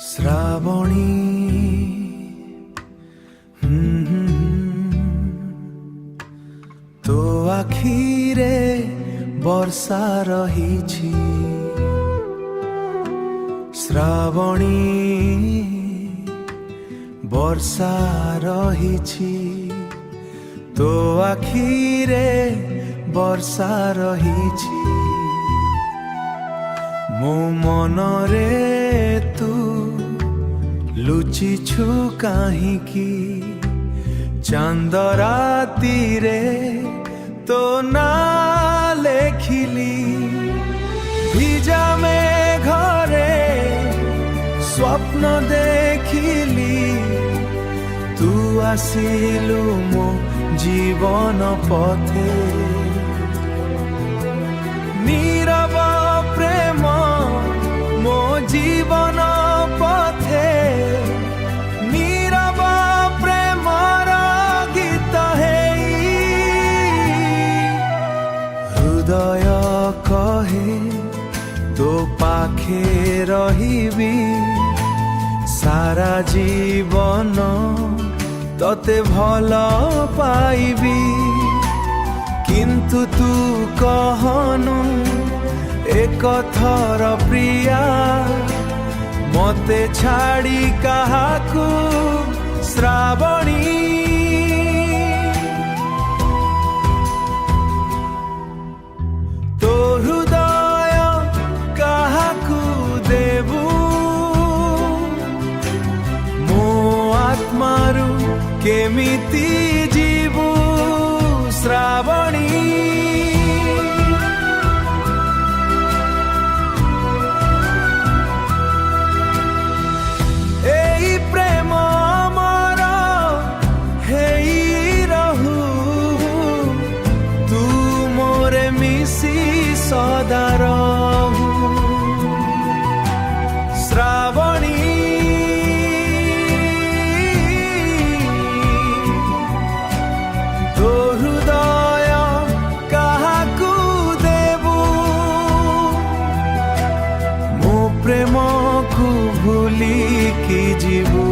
শ্রাবণী তো আখিরে বর্ষা রহিছি শ্রাবণী বর্ষা রহিছি তো আখিরে বর্ষা রহিছি ମୋ ମନରେ ତୁ ଲୁଚିଛୁ କାହିଁକି ଚାନ୍ଦ ରାତିରେ ତୋ ନାଁ ଲେଖିଲି ଭିଜା ମେଘରେ ସ୍ୱପ୍ନ ଦେଖିଲି ତୁ ଆସିଲୁ ମୋ ଜୀବନ ପଥେ নীরব প্রেম মো জীবন পথে নীরব প্রেমর গীত হেই হৃদয় কহে তো পাখে রহিবি সারা জীবন তোতে ভাল পাইবি কিন্তু তু কহনু এক থর প্রিয়া মতে ছাড়ি কাহাকু শ্রাবণী তো হৃদয় কাহাকু দেবু মো আত্মারু কেমিতি জীবু শ্রাবণী এই প্রেম আমার হেই রহু তু মোরে মিশি সদা রহু শ্রাবণী প্রেমকু ভুলি কি জীবু।